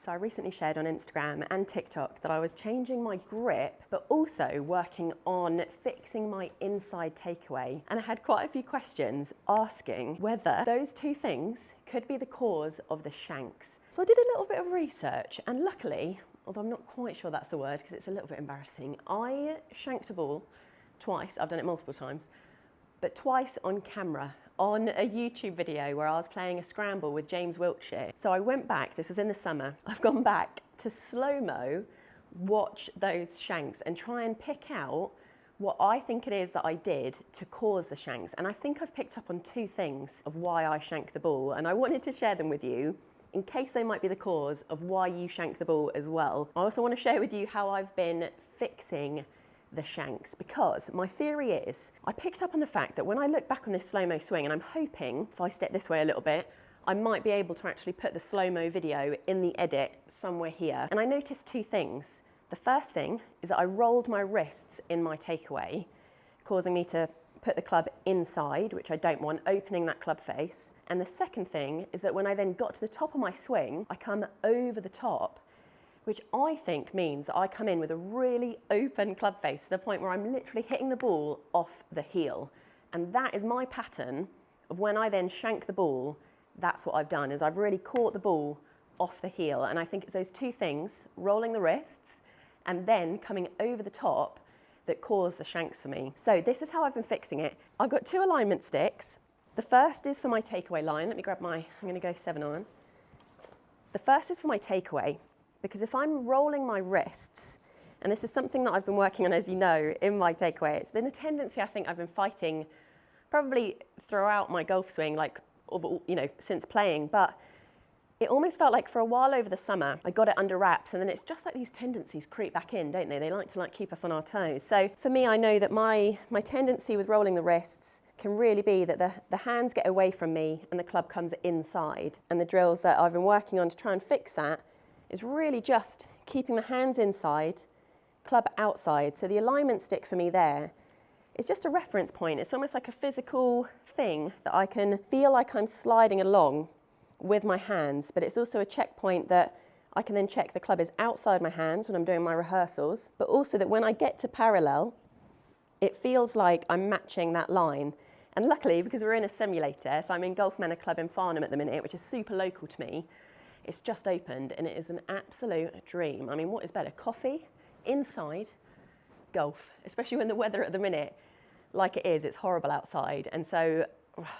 So I recently shared on Instagram and TikTok that I was changing my grip, but also working on fixing my inside takeaway. And I had quite a few questions asking whether those two things could be the cause of the shanks. So I did a little bit of research, and luckily, although I'm not quite sure that's the word because it's a little bit embarrassing, I shanked a ball twice. I've done it multiple times, but twice on camera on a YouTube video where I was playing a scramble with James Wiltshire. So I went back, this was in the summer, I've gone back to slow-mo, watch those shanks and try and pick out what I think it is that I did to cause the shanks. And I think I've picked up on two things of why I shanked the ball, and I wanted to share them with you in case they might be the cause of why you shank the ball as well. I also want to share with you how I've been fixing the shanks, because my theory is I picked up on the fact that when I look back on this slow-mo swing, and I'm hoping if I step this way a little bit, I might be able to actually put the slow-mo video in the edit somewhere here. And I noticed two things. The first thing is that I rolled my wrists in my takeaway, causing me to put the club inside, which I don't want, opening that club face. And the second thing is that when I then got to the top of my swing, I come over the top, which I think means that I come in with a really open club face to the point where I'm literally hitting the ball off the heel. And that is my pattern of when I then shank the ball, that's what I've done, is I've really caught the ball off the heel. And I think it's those two things, rolling the wrists and then coming over the top, that cause the shanks for me. So this is how I've been fixing it. I've got two alignment sticks. The first is for my takeaway line. Let me grab I'm gonna go 7 on. The first is for my takeaway, because if I'm rolling my wrists, and this is something that I've been working on, as you know, in my takeaway, it's been a tendency I think I've been fighting probably throughout my golf swing, since playing, but it almost felt like for a while over the summer, I got it under wraps, and then it's just like these tendencies creep back in, don't they? They like to keep us on our toes. So for me, I know that my tendency with rolling the wrists can really be that the hands get away from me and the club comes inside. And the drills that I've been working on to try and fix that is really just keeping the hands inside, club outside. So the alignment stick for me there is just a reference point. It's almost like a physical thing that I can feel like I'm sliding along with my hands, but it's also a checkpoint that I can then check the club is outside my hands when I'm doing my rehearsals, but also that when I get to parallel, it feels like I'm matching that line. And luckily, because we're in a simulator, so I'm in Golf Manor Club in Farnham at the minute, which is super local to me, it's just opened and it is an absolute dream. I mean, what is better? Coffee, inside, golf, especially when the weather at the minute, like it is, it's horrible outside. And so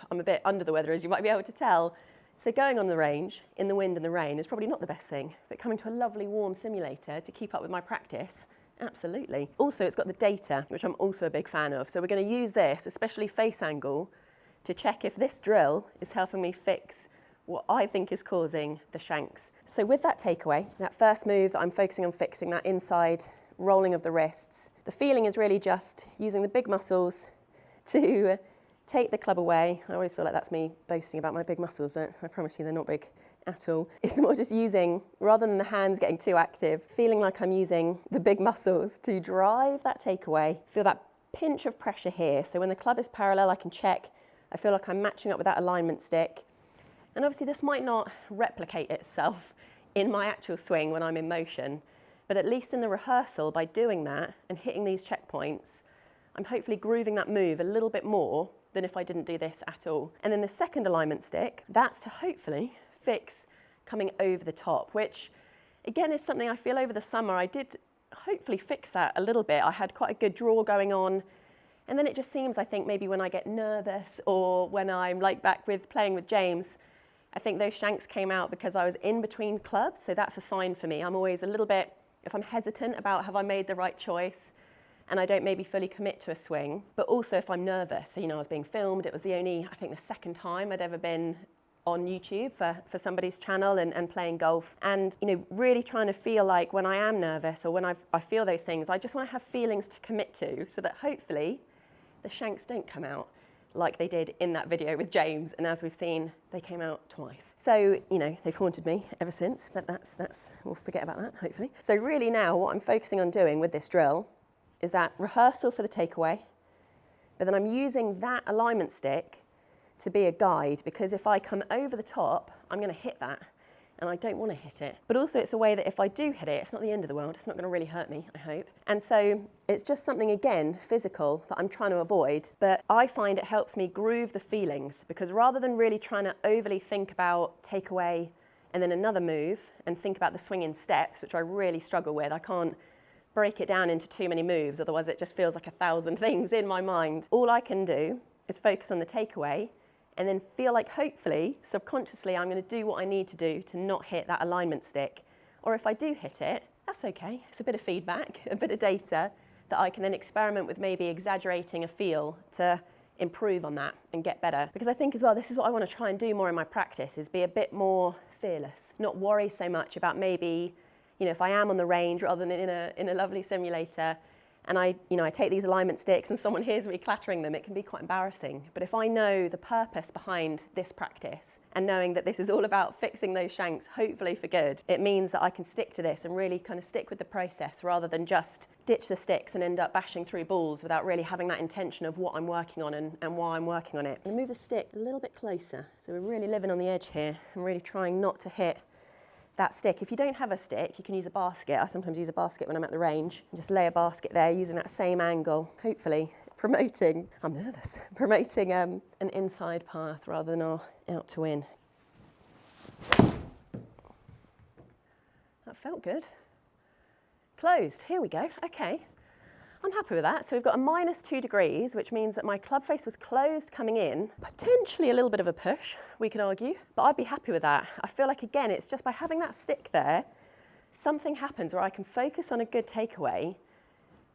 I'm a bit under the weather, as you might be able to tell. So going on the range in the wind and the rain is probably not the best thing, but coming to a lovely warm simulator to keep up with my practice, absolutely. Also, it's got the data, which I'm also a big fan of. So we're going to use this, especially face angle, to check if this drill is helping me fix what I think is causing the shanks. So with that takeaway, that first move that I'm focusing on fixing, that inside rolling of the wrists, the feeling is really just using the big muscles to take the club away. I always feel like that's me boasting about my big muscles, but I promise you they're not big at all. It's more just using, rather than the hands getting too active, feeling like I'm using the big muscles to drive that takeaway. Feel that pinch of pressure here. So when the club is parallel, I can check. I feel like I'm matching up with that alignment stick. And obviously this might not replicate itself in my actual swing when I'm in motion, but at least in the rehearsal, by doing that and hitting these checkpoints, I'm hopefully grooving that move a little bit more than if I didn't do this at all. And then the second alignment stick, that's to hopefully fix coming over the top, which again is something I feel over the summer I did hopefully fix that a little bit. I had quite a good draw going on. And then it just seems, I think, maybe when I get nervous or when I'm like back with playing with James, I think those shanks came out because I was in between clubs, so that's a sign for me. I'm always a little bit, if I'm hesitant about have I made the right choice, and I don't maybe fully commit to a swing, but also if I'm nervous. So, I was being filmed. It was the only, I think, the second time I'd ever been on YouTube for somebody's channel and playing golf. And, really trying to feel like when I am nervous or when I feel those things, I just want to have feelings to commit to so that hopefully the shanks don't come out like they did in that video with James, and as we've seen, they came out twice. So, they've haunted me ever since, but that's we'll forget about that, hopefully. So really now, what I'm focusing on doing with this drill is that rehearsal for the takeaway, but then I'm using that alignment stick to be a guide, because if I come over the top, I'm gonna hit that. and I don't want to hit it. But also it's a way that if I do hit it, it's not the end of the world. It's not going to really hurt me, I hope. And so it's just something, again, physical that I'm trying to avoid. But I find it helps me groove the feelings, because rather than really trying to overly think about takeaway and then another move and think about the swinging steps, which I really struggle with, I can't break it down into too many moves, otherwise it just feels like 1,000 things in my mind. All I can do is focus on the takeaway and then feel like hopefully, subconsciously, I'm going to do what I need to do to not hit that alignment stick. Or if I do hit it, that's okay. It's a bit of feedback, a bit of data that I can then experiment with, maybe exaggerating a feel to improve on that and get better. Because I think as well, this is what I want to try and do more in my practice, is be a bit more fearless, not worry so much about maybe, if I am on the range rather than in a lovely simulator, and I take these alignment sticks and someone hears me clattering them, it can be quite embarrassing. But if I know the purpose behind this practice and knowing that this is all about fixing those shanks, hopefully for good, it means that I can stick to this and really kind of stick with the process rather than just ditch the sticks and end up bashing through balls without really having that intention of what I'm working on and why I'm working on it. I'm gonna move the stick a little bit closer. So we're really living on the edge here and really trying not to hit that stick. If you don't have a stick, you can use a basket. I sometimes use a basket when I'm at the range. Just lay a basket there using that same angle, hopefully promoting an inside path rather than our out to in. That felt good. Closed, here we go, okay. I'm happy with that. So we've got a -2 degrees, which means that my club face was closed coming in, potentially a little bit of a push, we could argue, but I'd be happy with that. I feel like, again, it's just by having that stick there, something happens where I can focus on a good takeaway,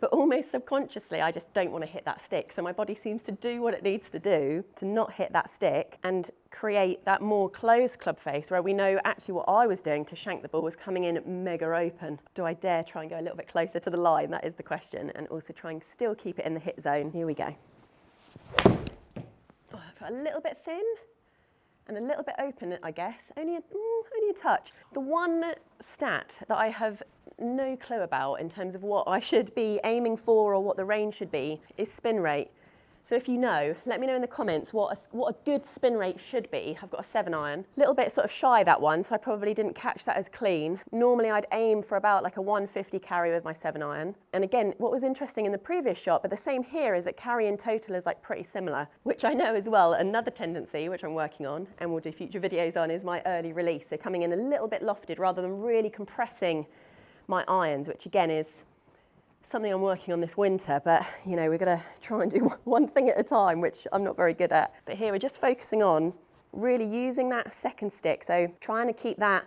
but almost subconsciously, I just don't want to hit that stick. So my body seems to do what it needs to do to not hit that stick and create that more closed club face where we know actually what I was doing to shank the ball was coming in mega open. Do I dare try and go a little bit closer to the line? That is the question. And also try and still keep it in the hit zone. Here we go. Oh, I put a little bit thin and a little bit open, I guess. Only a touch. The one stat that I have no clue about in terms of what I should be aiming for or what the range should be is spin rate. So if you know, let me know in the comments what a good spin rate should be. I've got a 7-iron. A little bit sort of shy that one, so I probably didn't catch that as clean. Normally I'd aim for about like a 150 carry with my 7-iron. And again, what was interesting in the previous shot, but the same here, is that carry in total is like pretty similar, which I know as well, another tendency, which I'm working on and will do future videos on, is my early release. So coming in a little bit lofted rather than really compressing my irons, which again is something I'm working on this winter, but we're gonna try and do one thing at a time, which I'm not very good at. But here we're just focusing on really using that second stick. So trying to keep that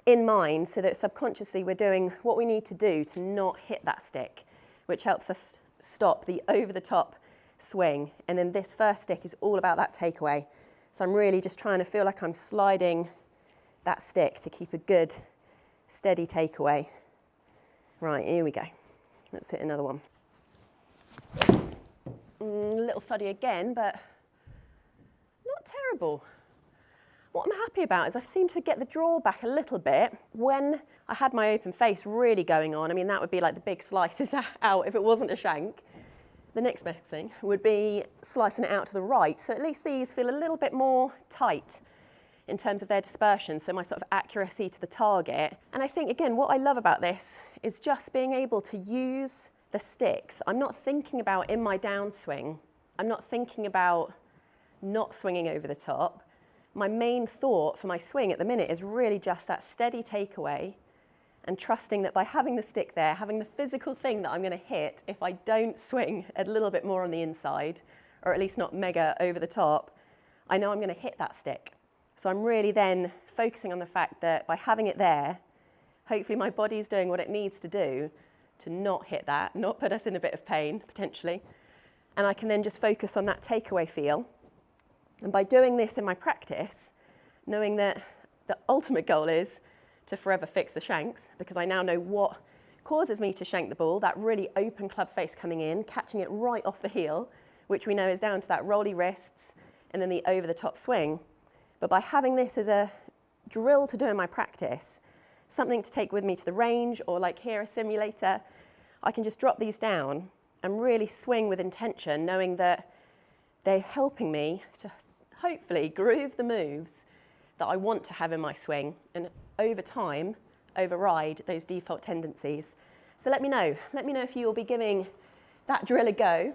in mind so that subconsciously we're doing what we need to do to not hit that stick, which helps us stop the over the top swing. And then this first stick is all about that takeaway. So I'm really just trying to feel like I'm sliding that stick to keep a good steady takeaway. Right, here we go. Let's hit another one. A little fuddy again, but not terrible. What I'm happy about is I seem to get the draw back a little bit when I had my open face really going on. I mean, that would be like the big slices out if it wasn't a shank. The next best thing would be slicing it out to the right. So at least these feel a little bit more tight in terms of their dispersion, so my sort of accuracy to the target. And I think, again, what I love about this is just being able to use the sticks. I'm not thinking about in my downswing, I'm not thinking about not swinging over the top. My main thought for my swing at the minute is really just that steady takeaway and trusting that by having the stick there, having the physical thing that I'm gonna hit, if I don't swing a little bit more on the inside, or at least not mega over the top, I know I'm gonna hit that stick. So I'm really then focusing on the fact that by having it there, hopefully my body's doing what it needs to do to not hit that, not put us in a bit of pain, potentially. And I can then just focus on that takeaway feel. And by doing this in my practice, knowing that the ultimate goal is to forever fix the shanks, because I now know what causes me to shank the ball, that really open club face coming in, catching it right off the heel, which we know is down to that rolly wrists and then the over the top swing. But by having this as a drill to do in my practice, something to take with me to the range, or like here, a simulator, I can just drop these down and really swing with intention, knowing that they're helping me to hopefully groove the moves that I want to have in my swing. And over time, override those default tendencies. So let me know if you'll be giving that drill a go.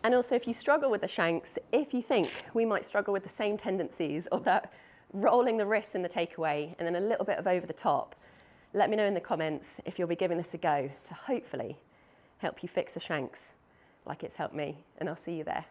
And also if you struggle with the Shanks, if you think we might struggle with the same tendencies of that rolling the wrists in the takeaway and then a little bit of over the top, let me know in the comments if you'll be giving this a go to hopefully help you fix the Shanks like it's helped me, and I'll see you there.